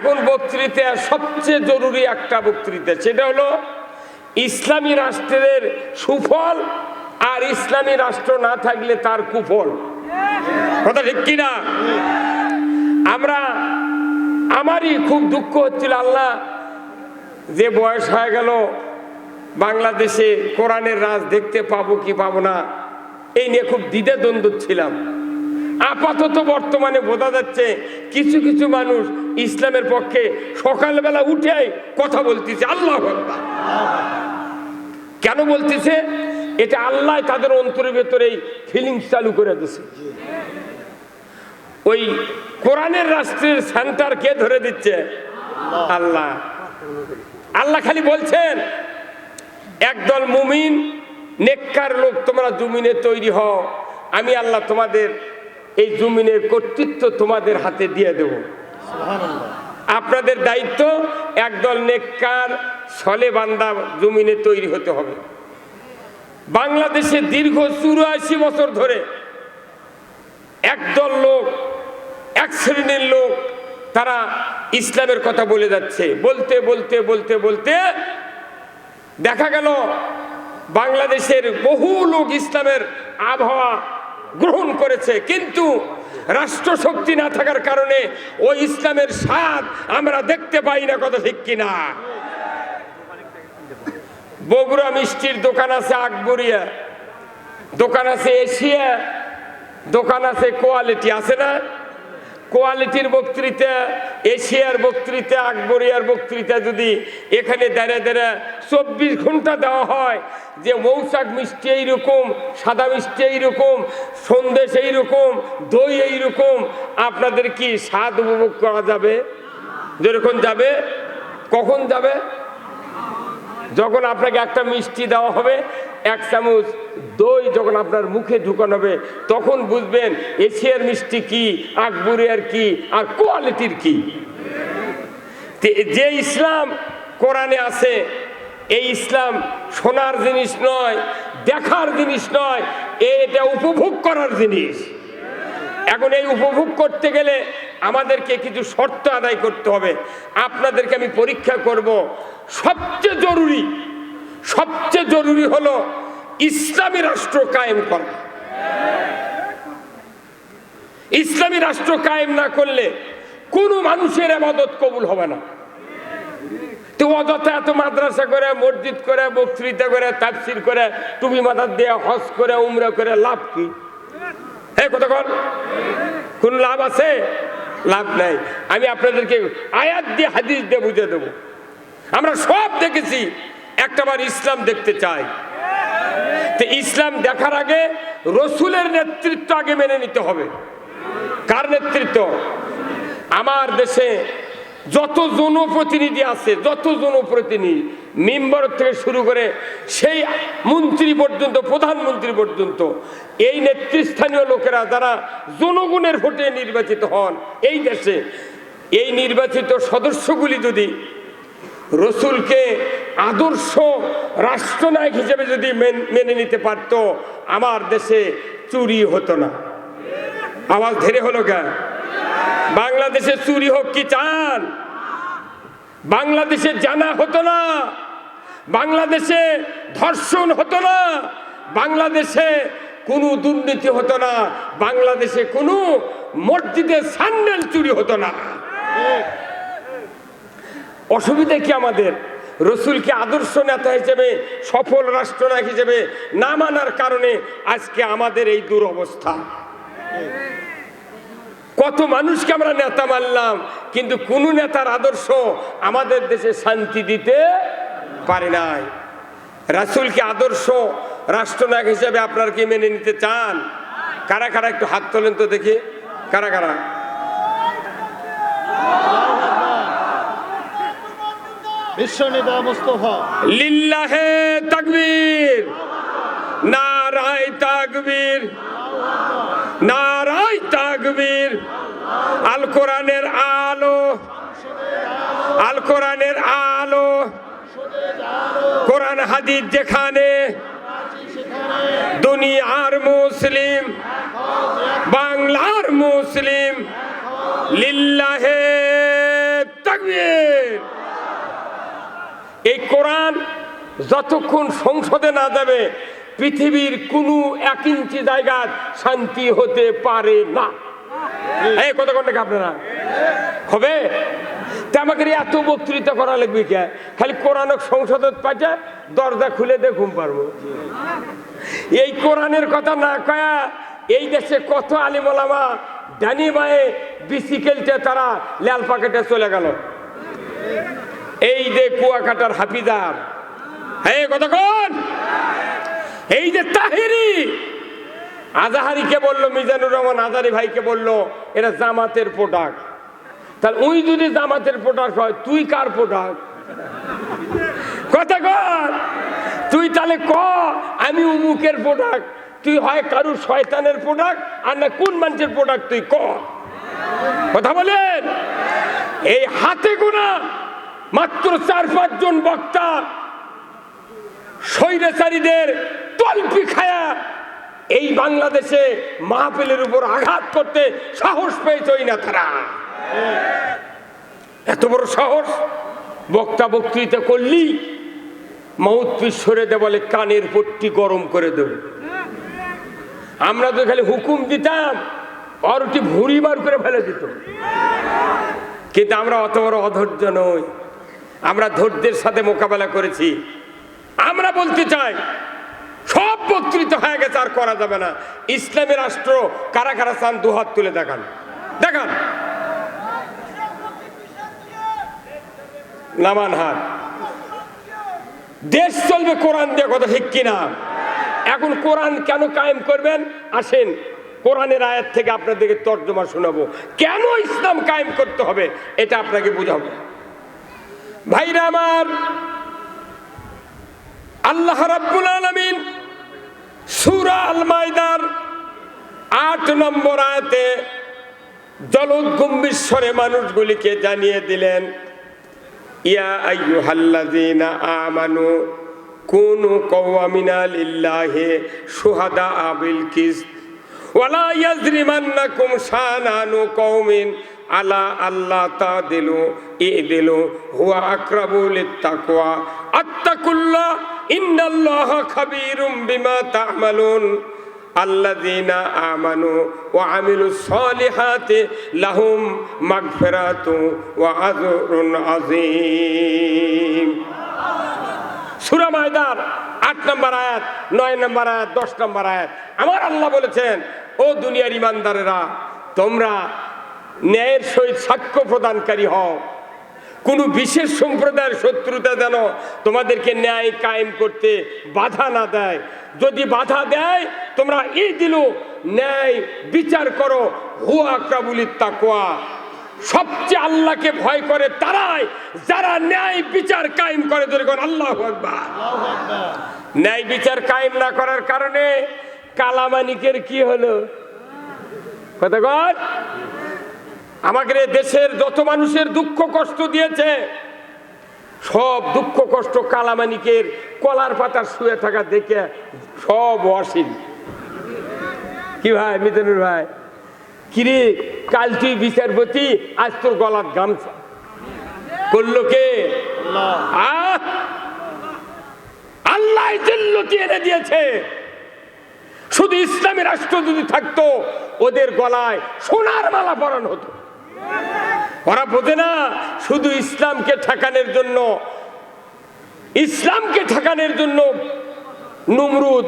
এখন বক্তৃতা সবচেয়ে জরুরি একটা বক্তৃতা, সেটা হলো ইসলামী রাষ্ট্রের সুফল আর ইসলামী রাষ্ট্র না থাকলে তার কুফল। কথা ঠিক কিনা? আমারই খুব দুঃখ হচ্ছিল, আল্লাহ যে বয়স হয়ে গেল বাংলাদেশে কোরআনের রাজ দেখতে পাবো কি পাবো না, এই নিয়ে খুব দ্বিধাদ্বন্দ্ব ছিলাম। আপাতত বর্তমানে বোঝা যাচ্ছে কিছু কিছু মানুষ ইসলামের পক্ষে সকালবেলা উঠে কথা বলতেছে। আল্লাহু আকবার। কেন বলতেছে? এটা আল্লাহ তাদের অন্তরের ভেতরেই ফিলিংস চালু করে দিচ্ছে। ওই কোরআনের রাষ্ট্রের সেন্টার কে ধরে দিচ্ছে? আল্লাহ। আল্লাহ খালি বলছেন একদল মুমিন নেককার লোক তোমরা জমিনে তৈরি হও, আমি আল্লাহ তোমাদের এই জমিনের কর্তৃত্ব তোমাদের হাতে দিয়ে দেব। আপনাদের দায়িত্ব একদল নেককার সলে বান্দা জমিনে তৈরি হতে হবে। বাংলাদেশে দীর্ঘ 84 বছর ধরে একদল লোক, এক শ্রেণীর লোক, তারা ইসলামের কথা বলে যাচ্ছে। বলতে বলতে বলতে বলতে দেখা গেল বাংলাদেশের বহু লোক ইসলামের আবহাওয়া গ্রহণ করেছে, কিন্তু রাষ্ট্রশক্তি না থাকার কারণে ওই ইসলামের স্বাদ আমরা দেখতে পাই না। কথা ঠিক কিনা? বগুড়া মিষ্টির দোকান আছে আকবরিয়া, দোকান আছে এশিয়া, দোকান আছে কোয়ালিটি, আছে না? কোয়ালিটির বক্তৃতা, এশিয়ার বক্তৃতা, আকবরিয়ার বক্তৃতা যদি এখানে দাঁড়িয়ে দাঁড়িয়ে 24 ঘন্টা দেওয়া হয় যে মৌচাক মিষ্টি এইরকম, সাদা মিষ্টি এইরকম, সন্দেশ এইরকম, দই এইরকম, আপনাদের কি স্বাদ উপভোগ করা যাবে? যেরকম যাবে। কখন যাবে? যখন আপনাকে একটা মিষ্টি দেওয়া হবে, 1 চামচ দই যখন আপনার মুখে ঢুকানো হবে, তখন বুঝবেন এশিয়ার মিষ্টি কি, আকবরিয়ার কি, আর কোয়ালিটির কি। যে ইসলাম কোরআনে আছে, এই ইসলাম শোনার জিনিস নয়, দেখার জিনিস নয়, এটা উপভোগ করার জিনিস। এখন এই উপভোগ করতে গেলে আমাদেরকে কিছু শর্ত আদায় করতে হবে। আপনাদেরকে আমি পরীক্ষা করব। সবচেয়ে জরুরি হলো ইসলামী রাষ্ট্র কায়েম করা। ইসলামী রাষ্ট্র কায়েম না করলে কোনো মানুষের ইবাদত কবুল হবে না। তো অযথা এত মাদ্রাসা করে, মসজিদ করে, বক্তৃতা করে, তাফসীর করে, টুপি মাথা দিয়ে হজ করে, উমরা করে লাভ কি? কথা বল, কোন লাভ আছে? লাভ নাই। আমি আপনাদেরকে আয়াত দিয়ে হাদিস দিয়ে বুঝে দেবো। আমরা সব দেখেছি, একটাবার ইসলাম দেখতে চাই। তো ইসলাম দেখার আগে রসুলের নেতৃত্ব আগে মেনে নিতে হবে। কার নেতৃত্ব? আমার দেশে যত জনপ্রতিনিধি আছে, যত জনপ্রতিনিধি, মেম্বার থেকে শুরু করে সেই মন্ত্রী পর্যন্ত, প্রধানমন্ত্রী পর্যন্ত, এই নেতৃস্থানীয় লোকেরা যারা জনগণের ভোটে নির্বাচিত হন এই দেশে, এই নির্বাচিত সদস্যগুলি যদি রসুলকে আদর্শ রাষ্ট্রনায়ক হিসেবে যদি মেনে নিতে পারত, আমার দেশে চুরি হতো না। আওয়াজ ধীরে হলো কেন? বাংলাদেশে চুরি হোক কি চান? বাংলাদেশে জানা হতো না, বাংলাদেশে ধর্ষণ হতো না, বাংলাদেশে কোনো দুর্নীতি হতো না, বাংলাদেশে কোনো মসজিদের স্যান্ডেল চুরি হতো না। অসুবিধা কি আমাদের? রসুলকে আদর্শ নেতা হিসেবে, সফল রাষ্ট্রনায়ক হিসেবে না মানার কারণে আজকে আমাদের এই দুরবস্থা। কত মানুষকে আমরা নেতা মানলাম, কিন্তু কোন নেতার আদর্শ আমাদের দেশে শান্তি দিতে পারে নাই। রাসূলকে আদর্শ রাষ্ট্রনায়ক হিসেবে আপনারা কি মেনে নিতে চান? কারা কারা একটু হাত তোলেন তো দেখি, কারা কারা? বিশ্বনেতা মুস্তাফা। লিল্লাহে তাকবীর, নারায়ে তাকবীর, নারায়ে তাকবীর। আল কোরআনের আলো, আল কোরআনের আলো, কোরআন হাদিস যেখানে, দুনিয়ার মুসলিম, বাংলার মুসলিম। লিল্লাহে তাকবীর। তাকবীর। এই কোরআন যতক্ষণ সংসদে না যাবে পৃথিবীর কোনো 1 ইঞ্চি জায়গা শান্তি হতে পারে না। এই কথা কোনটা আপনারা হবে? তা আমাকে এত বক্তৃতা করা লাগবে কে? খালি কোরআন সংসদে পাঠা দরজা খুলে দিয়ে ঘুম পারবো। এই কোরআনের কথা না কয়া এই দেশে কত আলিম ওলামা ডানি বায়ে বিসিকেলতে তারা লাল পাকেটে চলে গেল। এই যে কুয়াকাটার হাফিজার, হ্যাঁ কতক্ষণ, এই যে তাহিরি আজাহারিকে বললো, মিজানুর রহমান আজারি ভাইকে বললো এরা জামাতের প্রোডাক্ট। তাহলে ওই যদি জামাতের প্রোডাক্ট হয় তুই কার প্রোডাক্ট? কথা কর, তুই তাহলে ক আমি উমুকের প্রোডাক্ট, তুই হয় কারুর শয়তানের প্রোডাক্ট আর না কোন মানুষের প্রোডাক্ট তুই ক। কথা বলেন। এই হাতে গোনা মাত্র 4-5 জন বক্তা স্বৈরাচারীদের তলপি খায়া এই বাংলাদেশে মাহফিলের উপর আঘাত করতে সাহস পেয়েছই না তারা। এত বড় সাহস! বক্তা বক্তৃতা করলি মাউথপিস সরে দে বলে কানের পট্টি গরম করে দেব। আমরা তো খালি হুকুম দিতাম আর ওটি ভুঁড়ি বার করে ফেলে দিত। কিন্তু আমরা অত বড় অধৈর্য নই, আমরা ধৈর্যের সাথে মোকাবেলা করেছি। আমরা বলতে চাই সব বক্তৃতা হয়ে গেছে, আর করা যাবে না। ইসলামী রাষ্ট্র কারা কারা চান দুহাত তুলে দেখান, দেখান, নামান হাত। দেশ চলবে কোরআন দিয়ে, কথা ঠিক কিনা? এখন কোরআন কেন কায়েম করবেন? আসেন কোরআনের আয়াত থেকে আপনাদেরকে তর্জমা শোনাবো, কেন ইসলাম কায়েম করতে হবে এটা আপনাকে বুঝাবো। ভাইরা আমার, আল্লাহ রাব্বুল আলামিন সূরা আল মাইদার 8 নম্বর আয়াতে জলদগম্ভীর স্বরে মানুষগুলিকে জানিয়ে দিলেন, ইয়া আইয়ুহাল্লাযীনা আমানু কুনু কওয়ামিনা লিল্লাহি শুহাদা বিল কিসত ওয়ালা ইয়াজরিমান্নাকুম শানানু কওমিন আলা আল্লাহ তাদিলু ইদিলু হুয়া আকরাবু লিত্তাকওয়া আত্তাকুল্লাহ ইন্নাল্লাহা খাবীরুম বিমা তা'মালুন আল্লাযীনা আমানু ওয়া আমিলুস সলিহাতি লাহুম মাগফিরাতু ওয়া আজরুন আযীম। সূরা মাইদার 8 নম্বর আয়াত, 9 নম্বর আয়াত, 10 নম্বর আয়াত। আমার আল্লাহ বলেছেন, ও দুনিয়ার ইমানদারেরা, তোমরা ন্যায়ের সহিত সাক্ষ্য প্রদানকারী হও। কোনো বিশেষ সম্প্রদায়ের শত্রুতা যেন তোমাদেরকে ন্যায় কায়েম করতে বাধা না দেয়। যদি বাধা দেয় তোমরা ইদিলু ন্যায় বিচার করো, হুয়া আকরাবু লিত্তাকওয়া। সবচেয়ে আল্লাহকে ভয় করে তারাই যারা ন্যায় বিচার কায়েম করে। ধরে আল্লাহু আকবার। ন্যায় বিচার কায়েম না করার কারণে কালামানিকের কি হলো? কথা কর। আমাদের দেশের যত মানুষের দুঃখ কষ্ট দিয়েছে সব দুঃখ কষ্ট কালামানিকের কলার পাতা শুয়ে থাকা দেখে সব অসীম। কি ভাই মিজানুর ভাই, কিরে কাল তুই বিচারপতি, আজ তোর গলার গামছা করলো কে? আল্লাহ জিল্লতি এনে দিয়েছে। শুধু ইসলামী রাষ্ট্র যদি থাকতো ওদের গলায় সোনার মালা পরানো হতো। ওরা বোঝে না, শুধু ইসলামকে ঠেকানোর জন্য নমরুদ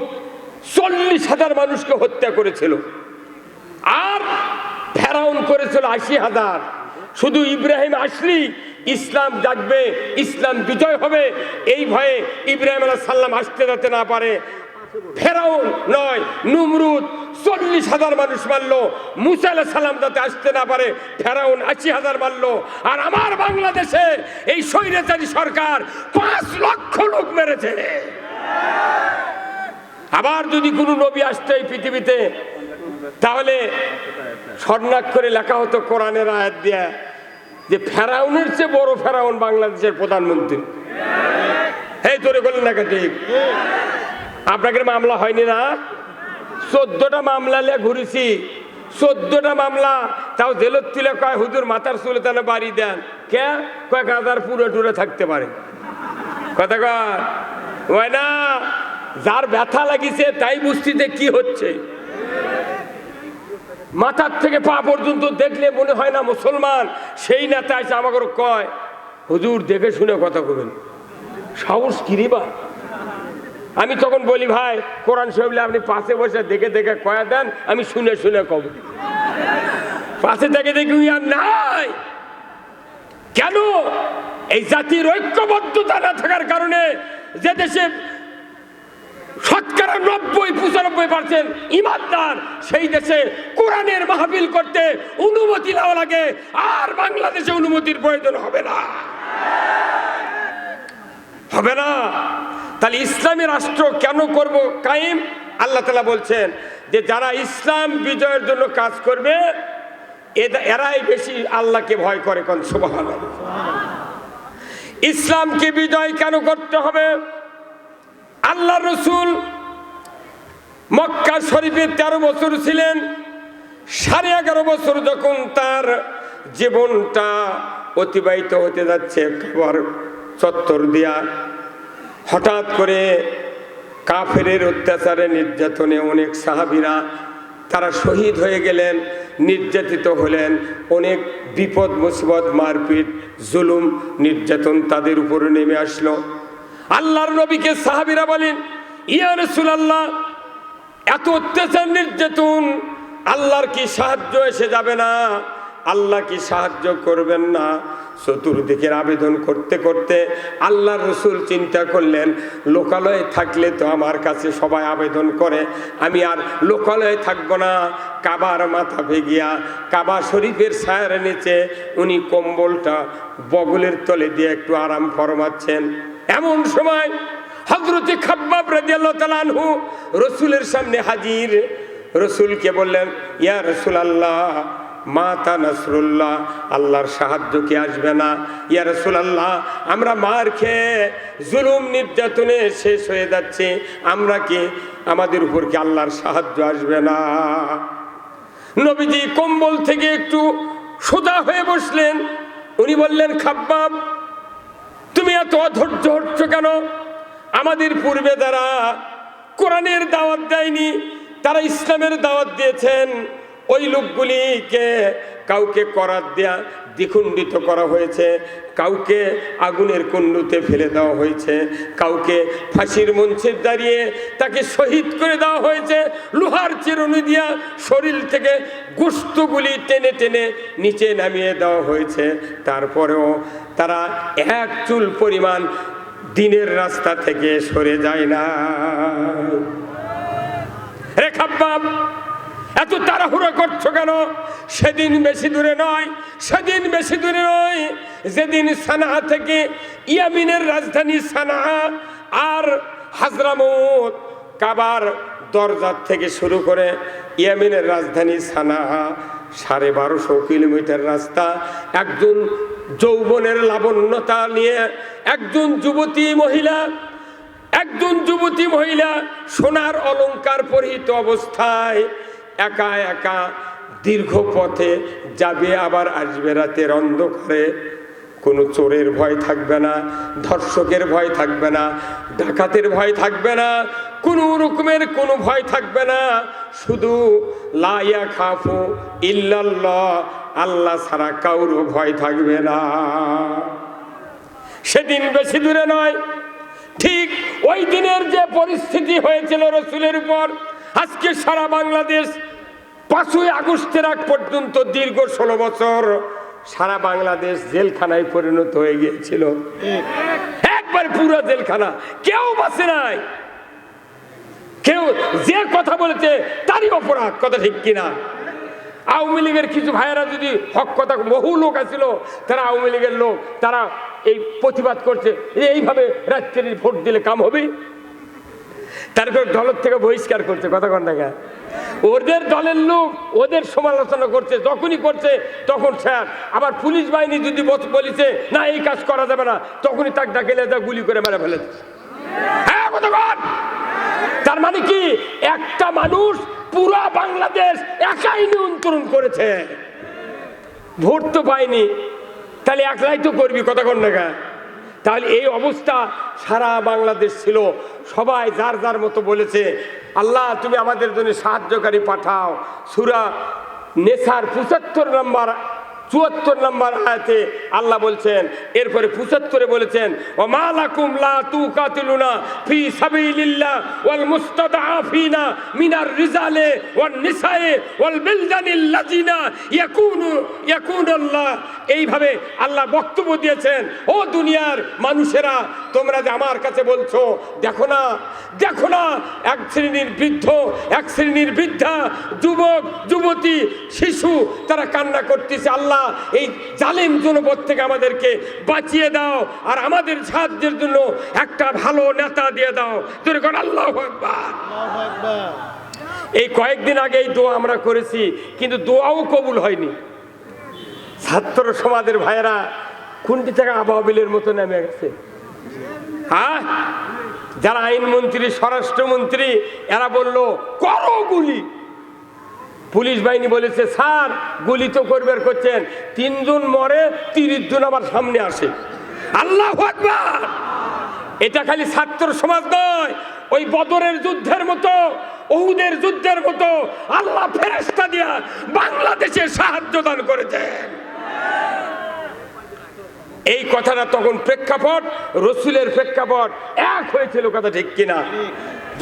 40,000 মানুষকে হত্যা করেছিল, আর ফেরাউন করেছিল 80,000। শুধু ইব্রাহিম আসলি ইসলাম জাগবে, ইসলাম বিজয় হবে, এই ভয়ে ইব্রাহিম আলাইহিস সালাম আসতে যাতে না পারে ফেরাউন নয় নমরুদ 40,000 মানুষ মারলো। মুসা আলাইহিস সালাম যাতে আসতে না পারে ফেরাউন 80,000 মারলো। আর আমার বাংলাদেশে এই স্বৈরাচারী সরকার 5 লক্ষ লোক মেরেছে। আবার যদি কোনো নবী আসতো এই পৃথিবীতে, তাহলে স্বর্ণাক্ষরে লেখা হতো কোরআনের আয়াত দিয়া যে ফেরাউনের চেয়ে বড় ফেরাউন বাংলাদেশের প্রধানমন্ত্রী। এই তোরে বললেন না ঠিক? আপনাকে মামলা হয়নি না? 14টা মামলা নিয়ে ঘুরেছি, 14টা মামলা তাও জেলত তুলে কয় হুজুর মাথার চুলে তাহলে বাড়ি দেন, কে কয় গাঁদার পুরো টুরে থাকতে পারে। কথা কয় না, যার ব্যথা লাগিছে তাই বুঝতে কি হচ্ছে। মাথার থেকে পা পর্যন্ত দেখলে মনে হয় না মুসলমান। সেই নেতা এসে আমাকে কয় হুজুর দেখে শুনে কথা কবেন, সাহস কিরিবা। আমি তখন বলি ভাই কোরআন শরীফ আপনি পাশে বসে দেখে দেখে কয়া দেন, আমি শুনে শুনে কব। পাশে থেকে দেখি আর নাই। কেন? এই জাতির ঐক্যবদ্ধতা না থাকার কারণে যে দেশে ৯০-৯৫% ইমানদার, সেই দেশে কোরআনের মাহফিল করতে অনুমতি নেওয়া লাগে, আর বাংলাদেশে অনুমতির প্রয়োজন হবে না, হবে না। তাহলে ইসলামী রাষ্ট্র কেন করব কায়েম? আল্লাহ তাআলা বলছেন যে যারা ইসলাম বিজয়ের জন্য কাজ করবে এরাই বেশি আল্লাহকে ভয় করে। কোন সুবহানাল্লাহ। ইসলামকে বিজয় কেন করতে হবে? আল্লাহ রসুল মক্কা শরীফে 13 বছর ছিলেন। 11.5 বছর যখন তার জীবনটা অতিবাহিত হতে যাচ্ছে কাবার চত্বর দিয়া, হঠাৎ করে কাফেরের অত্যাচারে নির্যাতনে অনেক সাহাবীরা তারা শহীদ হয়ে গেলেন, নির্যাতিত হলেন। অনেক বিপদ মুসিবত, মারপিট, জুলুম, নির্যাতন তাদের উপরে নেমে আসলো। আল্লাহর নবীকে সাহাবীরা বলেন, ইয়া রাসূলুল্লাহ, এত অত্যাচার নির্যাতন, আল্লাহর কি সাহায্য এসে যাবে না? আল্লাহ কি সাহায্য করবেন না? চতুর্দিকের আবেদন করতে করতে আল্লাহর রসুল চিন্তা করলেন, লোকালয়ে থাকলে তো আমার কাছে সবাই আবেদন করে, আমি আর লোকালয়ে থাকবো না। কাবার মাথা ভেগিয়া কাবা শরীফের ছায়ার নিচে উনি কম্বলটা বগলের তলে দিয়ে একটু আরাম ফরমাচ্ছেন। এমন সময় হযরতে খাব্বাব রাদিয়াল্লাহু তাআলা আনহু রসুলের সামনে হাজির। রসুলকে বললেন, ইয়া রাসূলুল্লাহ, মাতা নাসরুল্লাহ, আল্লাহর সাহায্য কি আসবে না? ইয়া রাসূলুল্লাহ, আমরা মার খেয়ে জুলুম নির্যাতনে শেষ হয়ে যাচ্ছে, আমরা কি, আমাদের উপর কি আল্লাহর সাহায্য আসবে না? নবীজি কম্বল থেকে একটু সোজা হয়ে বসলেন। উনি বললেন, খাব্বাব, তুমি এত অধৈর্য হচ্ছ কেন? আমাদের পূর্বে যারা কোরআনের দাওয়াত দেয়নি, তারা ইসলামের দাওয়াত দিয়েছেন, ওই লোকগুলিকে কাউকে করাত দেয়া দ্বিখণ্ডিত করা হয়েছে, কাউকে আগুনের কুণ্ডুতে ফেলে দেওয়া হয়েছে, কাউকে ফাঁসির মঞ্চে দাঁড়িয়ে তাকে শহীদ করে দেওয়া হয়েছে, লোহার চিরুনি দিয়া শরীর থেকে গোশতগুলি টেনে টেনে নিচে নামিয়ে দেওয়া হয়েছে। তারপরেও তারা এক চুল পরিমাণ দিনের রাস্তা থেকে সরে যায় না। রে খাব্বাব, এত তাড়াহুড়ো করছো কেন? সেদিন বেশি দূরে নয়, সেদিন বেশি দূরে নয় যেদিন সানা থেকে, ইয়ামিনের রাজধানী সানা আর হাজরামউত, কাবার দরজার থেকে শুরু করে ইয়ামিনের রাজধানী সানা 1250 কিলোমিটার রাস্তা। একজন যৌবনের লাবণ্যতা নিয়ে একজন যুবতী মহিলা সোনার অলংকার পরিহিত অবস্থায় একা একা দীর্ঘ পথে যাবে, আবার আসবে রাতের অন্ধকারে। কোনো চোরের ভয় থাকবে না, ধর্ষকের ভয় থাকবে না, ডাকাতের ভয় থাকবে না, কোনো রকমের কোনো ভয় থাকবে না। শুধু লা ইয়াখাফু ইল্লাল্লাহ, আল্লাহ ছাড়া কারো ভয় থাকবে না। সেদিন বেশি দূরে নয়, ঠিক ওই দিনের যে পরিস্থিতি হয়েছিল রসুলের উপর, আজকে সারা বাংলাদেশ 5ই আগস্টের আগ পর্যন্ত দীর্ঘ 16 বছর সারা বাংলাদেশ জেলখানায় পরিণত হয়ে গিয়েছিল। একবার পুরো জেলখানা, কেউ বাঁচে নাই। কেউ যে কথা বলেছে তারই অপরাধ, কথা ঠিক কিনা? আওয়ামী লীগের কিছু ভাইয়েরা যদি হক কথা, বহু লোক আছিল তারা আওয়ামী লীগের লোক, তারা এই প্রতিবাদ করছে, এইভাবে রাত্রি ভোট দিলে কাম হবে। তারপর দলের থেকে বহিষ্কার করছে, কথা কন না। ওদের দলের লোক ওদের সমালোচনা করছে, যখনই করছে তখন স্যার। আবার পুলিশ বাহিনী যদি বলেছে না এই কাজ করা যাবে না, তখনই তাকে ডাকেলে গুলি করে মেরে ফেলে। হ্যাঁ, কথা কন। তার মানে কি, একটা মানুষ পুরা বাংলাদেশ একাই নিয়ন্ত্রণ করেছে। ভোট তো পাইনি, তাহলে একলাই তো করবি, কথা কন না গা। তাহলে এই অবস্থা সারা বাংলাদেশ ছিল, সবাই যার যার মতো বলেছে আল্লাহ তুমি আমাদের জন্য সাহায্যকারী পাঠাও। সূরা নেসার 74 নম্বর আয়াতে আল্লাহ বলছেন, এরপরে 75 বলেছেন ওয়া মা লাকুম লা তুকাতিলুনা ফি সাবিলিল্লাহ ওয়াল মুস্তাদআফিনা মিনার রিজালি ওয়ান নিসাই ওয়াল বিলদানিল লাযিনা ইয়াকুনুল্লাহ। এইভাবে আল্লাহ বক্তব্য দিয়েছেন, ও দুনিয়ার মানুষেরা তোমরা যে আমার কাছে বলছো দেখো না এক শ্রেণীর বৃদ্ধ, এক শ্রেণীর বৃদ্ধা, যুবক যুবতী, শিশু তারা কান্না করতেছে, আল্লাহ এই জালিম জনপদ থেকে আমাদেরকে বাঁচিয়ে দাও আর আমাদের সাহায্যের জন্য একটা ভালো নেতা দিয়ে দাও। যেরকম আল্লাহু আকবার। এই কয়েকদিন আগে এই দোয়া আমরা করেছি, কিন্তু দোয়াও কবুল হয়নি। ছাত্র সমাজের ভাইয়েরা কোনটি থেকে আবাবিলের মতো নেমে গেছে। হ্যাঁ, যারা আইনমন্ত্রী, স্বরাষ্ট্রমন্ত্রী, এরা বলল করো গুলি। পুলিশ বাহিনী বলেছে স্যার গুলি তো করবার করছেন, 3 জন মরে 30 জন আবার সামনে আসে। আল্লাহু আকবার। এটা খালি ছাত্র সমাজ নয়, ওই বদরের যুদ্ধের মতো, উহুদের যুদ্ধের মতো আল্লাহ ফেরেশতা দিয়া বাংলাদেশে সাহায্য দান করেছেন। এই কথাটা তখন প্রেক্ষাপট, রসুলের প্রেক্ষাপট এক হয়েছিল, কথা ঠিক কিনা?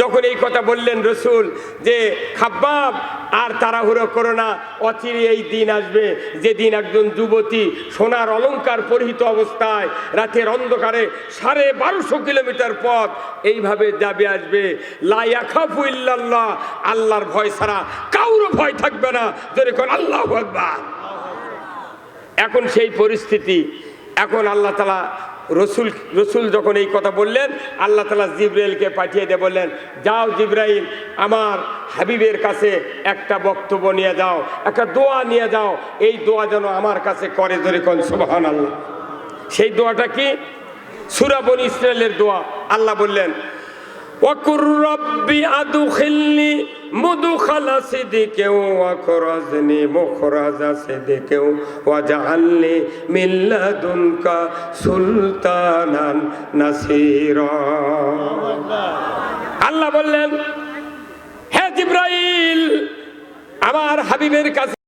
যখন এই কথা বললেন রসুল যে খাব্বাব আর তাড়াহুড়ো করো না, অচিরে এই দিন আসবে যেদিন একজন যুবতী সোনার অলংকার পরিহিত অবস্থায় রাতের অন্ধকারে 1250 কিলোমিটার পথ এইভাবে যাবে, আসবে লা ইয়াখাফু ইল্লাল্লাহ, আল্লাহর ভয় ছাড়া কারো ভয় থাকবে না। যেরকম আল্লাহু আকবার। এখন সেই পরিস্থিতি, এখন আল্লাহ তাআলা রসুল যখন এই কথা বললেন, আল্লাহ তাআলা জিবরাইলকে পাঠিয়ে দিয়ে বললেন, যাও জিবরাইল, আমার হাবিবের কাছে একটা বক্তব্য নিয়ে যাও, একটা দোয়া নিয়ে যাও, এই দোয়া যেন আমার কাছে করে। যেরকম সুবহানাল্লাহ। সেই দোয়াটা কি? সূরা বনী ইসরাইলের দোয়া। আল্লাহ বললেন ওয়াকুর রব্বি আদখিলনি মুদখালা সিদকিন ওয়াখরাজনি মুখরাজা সিদকিন ওয়াজআলনি মিন লাদুনকা সুলতানান নাসীরা। আল্লাহ বললেন, হে জিবরাইল, আমার হাবিবের কাছে